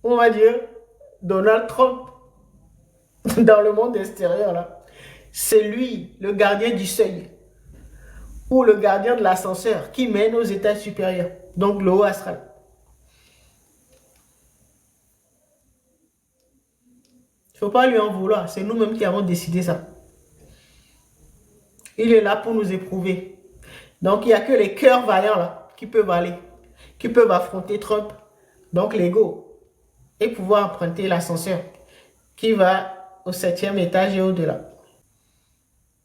on va dire, Donald Trump, dans le monde extérieur, là, c'est lui, le gardien du seuil, ou le gardien de l'ascenseur, qui mène aux états supérieurs, donc le haut astral. Il ne faut pas lui en vouloir, c'est nous-mêmes qui avons décidé ça. Il est là pour nous éprouver. Donc, il n'y a que les cœurs vaillants, là, qui peuvent aller, qui peuvent affronter Trump, donc l'ego, et pouvoir emprunter l'ascenseur, qui va au 7e étage et au-delà.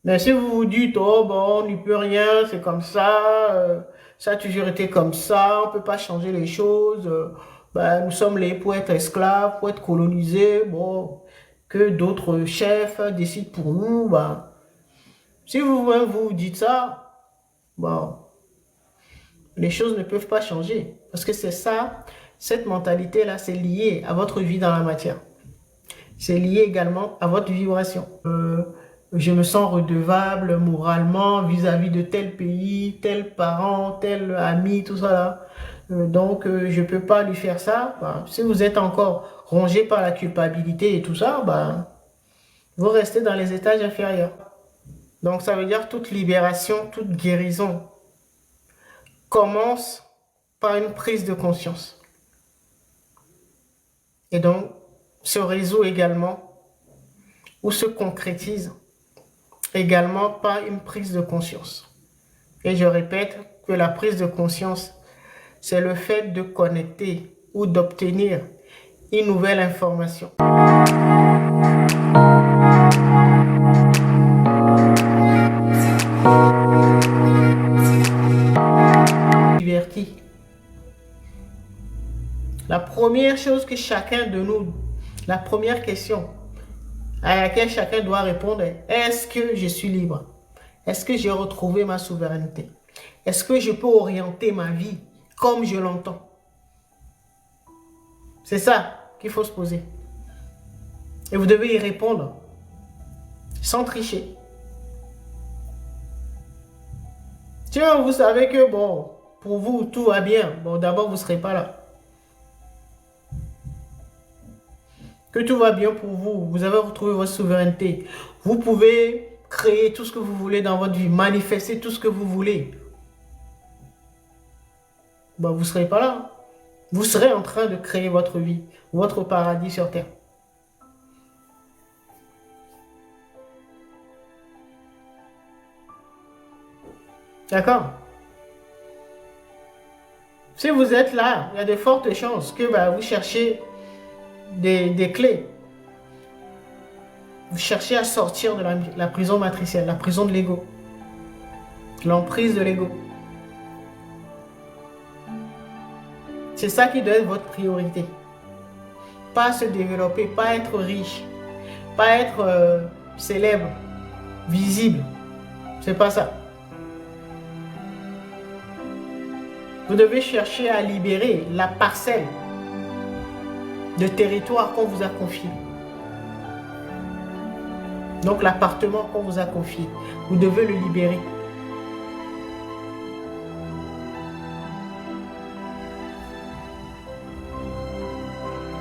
Mais si vous vous dites, oh bon, on n'y peut rien, c'est comme ça a toujours été comme ça, on ne peut pas changer les choses, ben, nous sommes là pour être esclaves, pour être colonisés, bon, que d'autres chefs décident pour nous, ben, si vous-même vous dites ça, bon, les choses ne peuvent pas changer. Parce que c'est ça, cette mentalité-là, c'est lié à votre vie dans la matière. C'est lié également à votre vibration. Je me sens redevable moralement vis-à-vis de tel pays, tel parent, tel ami, tout ça là. Je ne peux pas lui faire ça. Bah, si vous êtes encore rongé par la culpabilité et tout ça, bah, vous restez dans les étages inférieurs. Donc ça veut dire toute libération, toute guérison commence par une prise de conscience. Et donc se résout également ou se concrétise également par une prise de conscience. Et je répète que la prise de conscience, c'est le fait de connecter ou d'obtenir une nouvelle information. Diverti. La première chose que chacun de nous, la première question à laquelle chacun doit répondre est: est-ce que je suis libre? Est-ce que j'ai retrouvé ma souveraineté? Est-ce que je peux orienter ma vie comme je l'entends? C'est ça qu'il faut se poser. Et vous devez y répondre sans tricher. Si vous savez que, bon, pour vous, tout va bien, bon, d'abord, vous ne serez pas là. Que tout va bien pour vous, vous avez retrouvé votre souveraineté. Vous pouvez créer tout ce que vous voulez dans votre vie, manifester tout ce que vous voulez. Bon, vous ne serez pas là. Vous serez en train de créer votre vie, votre paradis sur terre. D'accord? Si vous êtes là, il y a de fortes chances que vous cherchez des clés. Vous cherchez à sortir de la prison matricielle, la prison de l'ego, l'emprise de l'ego. C'est ça qui doit être votre priorité. Pas se développer, pas être riche, pas être célèbre, visible. C'est pas ça. Vous devez chercher à libérer la parcelle de territoire qu'on vous a confié. Donc l'appartement qu'on vous a confié, vous devez le libérer.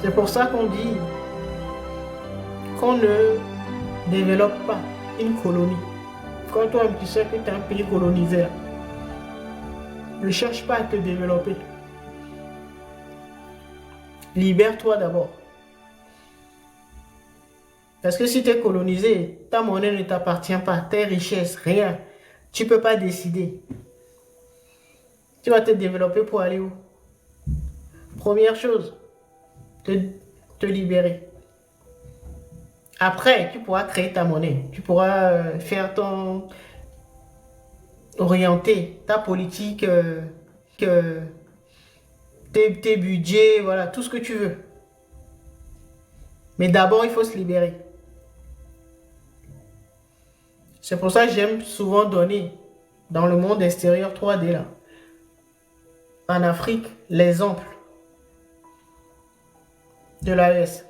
C'est pour ça qu'on dit qu'on ne développe pas une colonie. Quand toi tu sais que tu es un pays colonisé, ne cherche pas à te développer. Libère-toi d'abord. Parce que si tu es colonisé, ta monnaie ne t'appartient pas, tes richesses, rien. Tu ne peux pas décider. Tu vas te développer pour aller où? Première chose, te libérer. Après, tu pourras créer ta monnaie. Tu pourras orienter ta politique, tes budgets, voilà, tout ce que tu veux. Mais d'abord, il faut se libérer. C'est pour ça que j'aime souvent donner dans le monde extérieur 3D là. En Afrique, l'exemple de l'AES,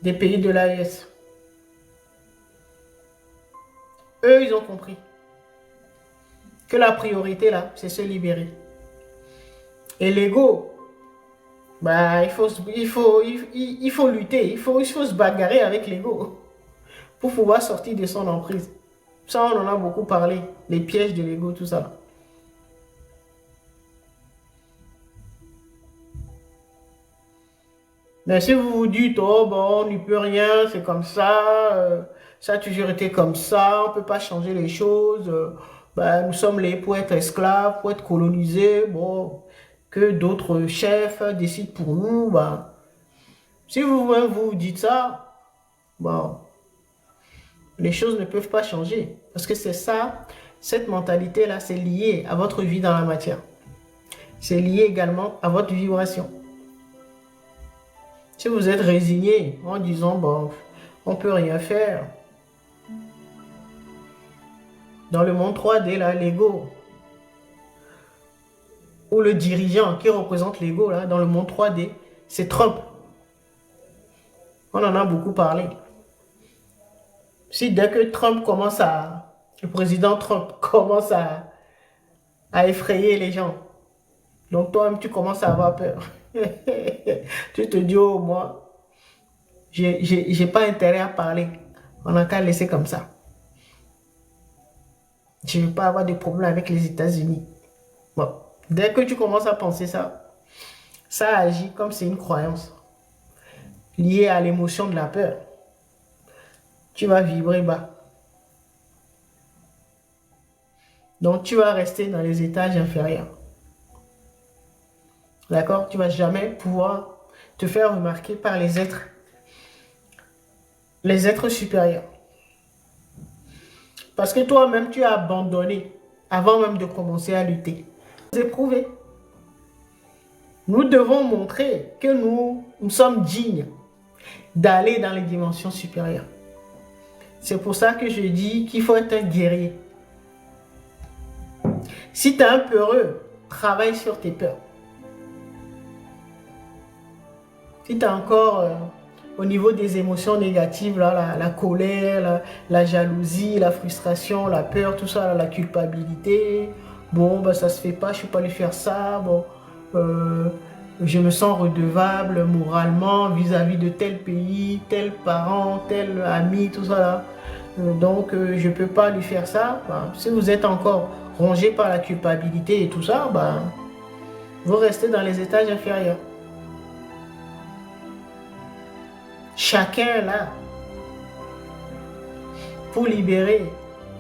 des pays de l'AES. Eux, ils ont compris que la priorité là, c'est se libérer. Et l'ego, Bah, il faut lutter, il faut se bagarrer avec l'ego pour pouvoir sortir de son emprise. Ça, on en a beaucoup parlé, les pièges de l'ego, tout ça. Mais si vous vous dites, oh bon, on n'y peut rien, c'est comme ça, ça a toujours été comme ça, on ne peut pas changer les choses, ben, nous sommes les pour être esclaves, pour être colonisés, bon, que d'autres chefs décident pour nous, ben, si vous-même vous dites ça, bon, les choses ne peuvent pas changer. Parce que c'est ça, cette mentalité-là, c'est lié à votre vie dans la matière. C'est lié également à votre vibration. Si vous êtes résigné en disant, bon, on ne peut rien faire, dans le monde 3D, là, l'ego, ou le dirigeant qui représente l'ego, là, dans le monde 3D, c'est Trump. On en a beaucoup parlé. Si dès que le président Trump commence à effrayer les gens, donc toi-même, tu commences à avoir peur. Tu te dis, oh, moi, j'ai pas intérêt à parler. On n'a qu'à laisser comme ça. Je ne veux pas avoir de problème avec les États-Unis. Bon, dès que tu commences à penser ça, ça agit comme c'est une croyance liée à l'émotion de la peur. Tu vas vibrer bas. Donc, tu vas rester dans les étages inférieurs. D'accord? Tu ne vas jamais pouvoir te faire remarquer par les êtres supérieurs. Parce que toi-même, tu as abandonné avant même de commencer à lutter. Vous éprouvez. Nous devons montrer que nous sommes dignes d'aller dans les dimensions supérieures. C'est pour ça que je dis qu'il faut être un guerrier. Si tu es un peureux, travaille sur tes peurs. Si tu es encore au niveau des émotions négatives, là, la colère, la jalousie, la frustration, la peur, tout ça, là, la culpabilité, bon, ben, ça se fait pas, je ne suis pas allé faire ça, bon, je me sens redevable moralement vis-à-vis de tel pays, tel parent, tel ami, tout ça là. Donc, je ne peux pas lui faire ça. Ben, si vous êtes encore rongé par la culpabilité et tout ça, ben, vous restez dans les étages inférieurs. Chacun là, pour libérer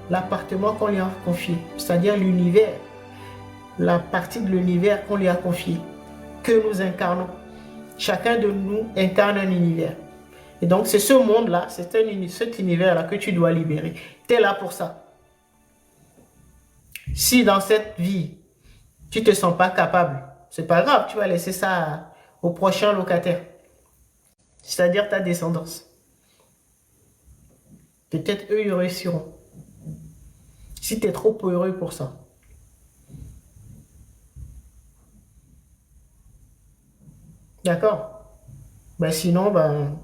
l'appartement qu'on lui a confié, c'est-à-dire l'univers, la partie de l'univers qu'on lui a confié, que nous incarnons. Chacun de nous incarne un univers. Et donc, c'est ce monde-là, c'est cet univers-là que tu dois libérer. Tu es là pour ça. Si dans cette vie, tu ne te sens pas capable, c'est pas grave, tu vas laisser ça au prochain locataire. C'est-à-dire ta descendance. Peut-être eux, ils réussiront. Si tu es trop heureux pour ça. D'accord? Ben sinon, ben,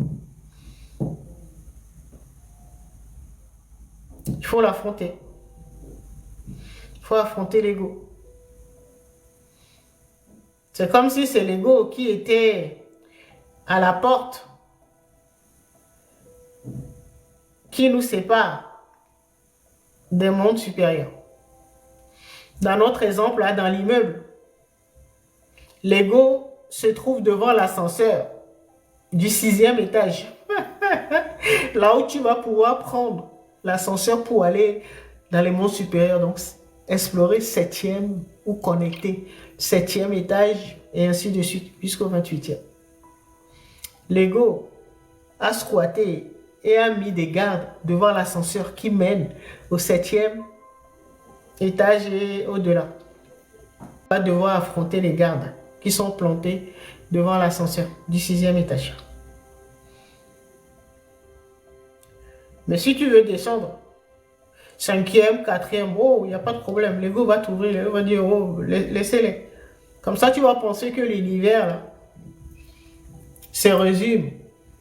il faut l'affronter. Il faut affronter l'ego. C'est comme si c'est l'ego qui était à la porte, qui nous sépare des mondes supérieurs. Dans notre exemple, là, dans l'immeuble, l'ego se trouve devant l'ascenseur du 6e étage. Là où tu vas pouvoir prendre l'ascenseur pour aller dans les mondes supérieurs, donc explorer 7e ou connecter 7e étage et ainsi de suite jusqu'au 28e. L'ego a squatté et a mis des gardes devant l'ascenseur qui mène au 7e étage et au-delà. On va devoir affronter les gardes qui sont plantés devant l'ascenseur du 6e étage. Mais si tu veux descendre, 5e, 4e, oh, il n'y a pas de problème. L'ego va t'ouvrir, l'ego va dire, oh, laissez-les. Comme ça, tu vas penser que l'univers se résume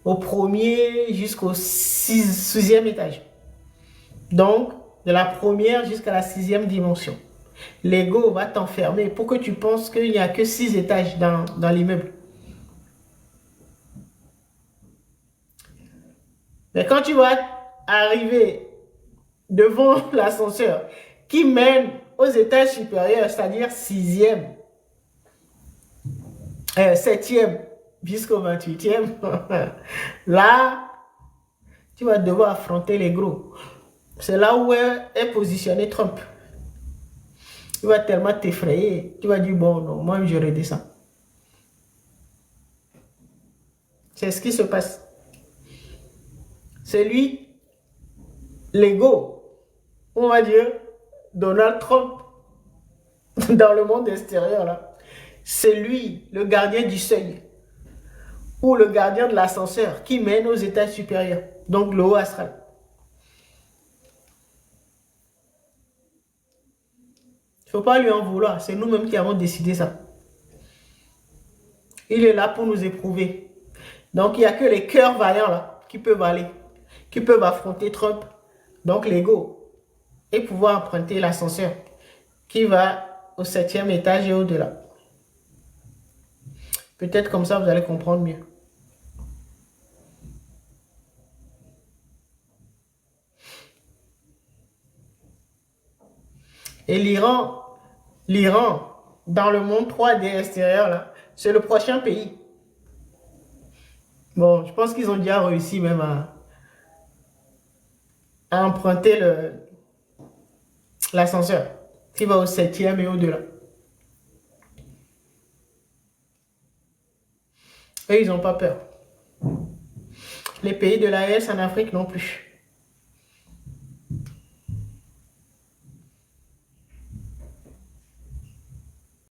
au premier jusqu'au 6e étage. Donc, de la première jusqu'à la 6e dimension. L'ego va t'enfermer pour que tu penses qu'il n'y a que 6 étages dans l'immeuble. Mais quand tu vas arriver devant l'ascenseur qui mène aux étages supérieurs, c'est-à-dire 6e, 7e jusqu'au 28e, là, tu vas devoir affronter les gros. C'est là où est positionné Trump. Il va tellement t'effrayer. Tu vas dire, bon, non, moi, je redescends. C'est ce qui se passe. C'est lui, l'ego, on va dire, Donald Trump, dans le monde extérieur, là. C'est lui, le gardien du seuil, ou le gardien de l'ascenseur qui mène aux étages supérieurs, donc le haut astral. Il ne faut pas lui en vouloir, c'est nous-mêmes qui avons décidé ça. Il est là pour nous éprouver. Donc, il n'y a que les cœurs vaillants là qui peuvent aller, qui peuvent affronter Trump, donc l'ego, et pouvoir emprunter l'ascenseur qui va au 7e étage et au-delà. Peut-être comme ça, vous allez comprendre mieux. Et l'Iran, dans le monde 3D extérieur, là, c'est le prochain pays. Bon, je pense qu'ils ont déjà réussi même à emprunter l'ascenseur qui va au 7e et au-delà. Eux, ils n'ont pas peur. Les pays de l'AES en Afrique non plus.